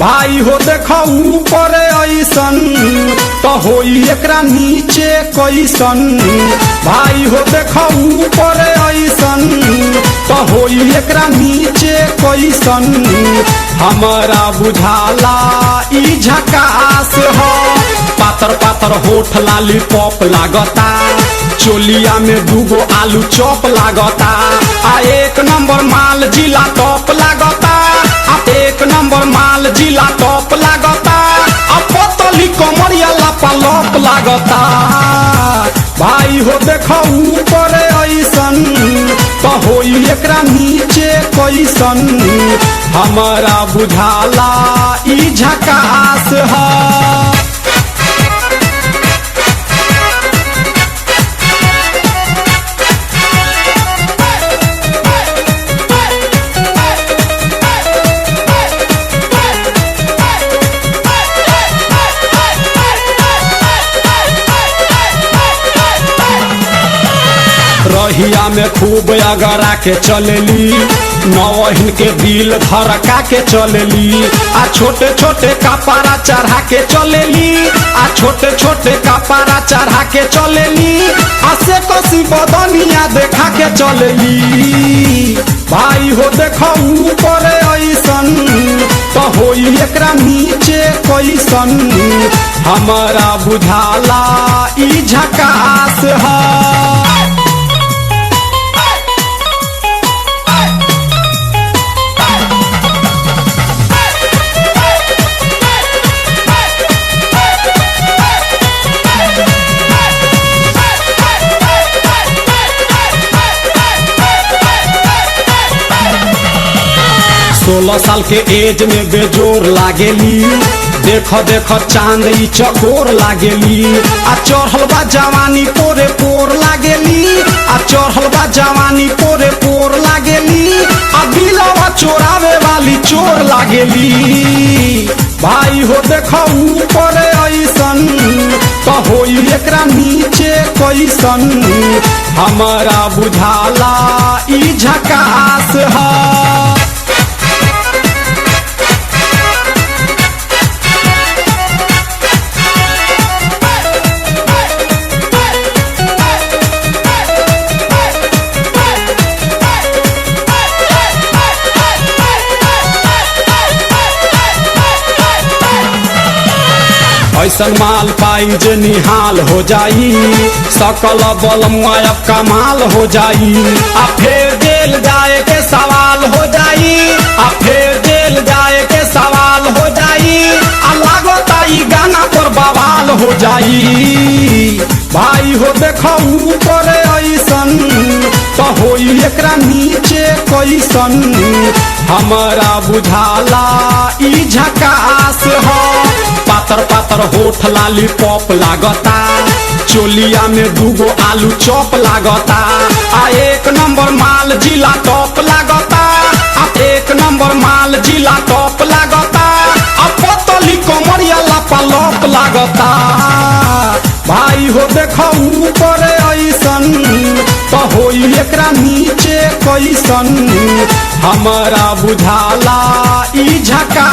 भाई हो देखो ऊपर ऐसन तो होई एकरा नीचे कैसन। भाई हो देखो ऊपर ऐसन तो होई एकरा नीचे कैसन। हमारा बुझाला ई झकास हो। पातर पातर होठ लाली पॉप लागता, चोलिया में दूगो आलू चॉप लागता। आ एक नंबर माल जिला टॉप लागता, आ एक नंबर माल जिला टॉप लागता। आ पतली कमरिया लापालॉप लागता। भाई हो देखो ऊपर ऐसन तो होई एकरा नीचे कैसन। हमारा बुझाला ई झकास है। रहिया में खूब अगरा के चलेली, नौहिन के दिल धड़का के चलेली। आ छोटे छोटे कपड़ा चढ़ा के चलेली, आ छोटे छोटे कपड़ा चढ़ा के चलेली। आ से कसी बदनिया देखा के चलेली। भाई हो देखो ऊपर ऐसन तो होई एकरा नीचे कैसन। हमारा बुझाला ई झकास है। सोलह साल के एज में बेजोर लागेली, देखो देखो चांद ई चकोर लागेली। आ चढ़ल बा जवानी पोरे पोर लागेली, आ चढ़ल बा जवानी पोरे पोर लागेली। आ दिलवा चोरावे वाली चोर लागेली। भाई हो देखो ऊपर ऐसन तो होई एकरा नीचे कैसन। हमारा बुझाला ई झकास है। ऐसन माल पाई जे निहाल हो जाई, सकल बलमुआ अब कमाल हो जाई। आ फिर जेल जाए के सवाल हो जाई, आ फिर जेल जाए के सवाल हो जाई। आ लागता ई गाना पर बवाल हो जाई। भाई हो देखो ऊपर ऐसन तो होई एकरा नीचे कैसन। हमारा बुझाला ई झकास है। पातर पातर होठ लाली पॉप लागता, चोलिया में दूगो आलू चॉप लागता। आ एक नंबर माल जिला टॉप लागता, आ एक नंबर माल जिला टॉप लागता। आ पतली कमरिया लापालॉप लागता। भाई हो देखो ऊपर ऐसन तो होई एकरा नीचे कैसन। हमारा बुझाला ई झका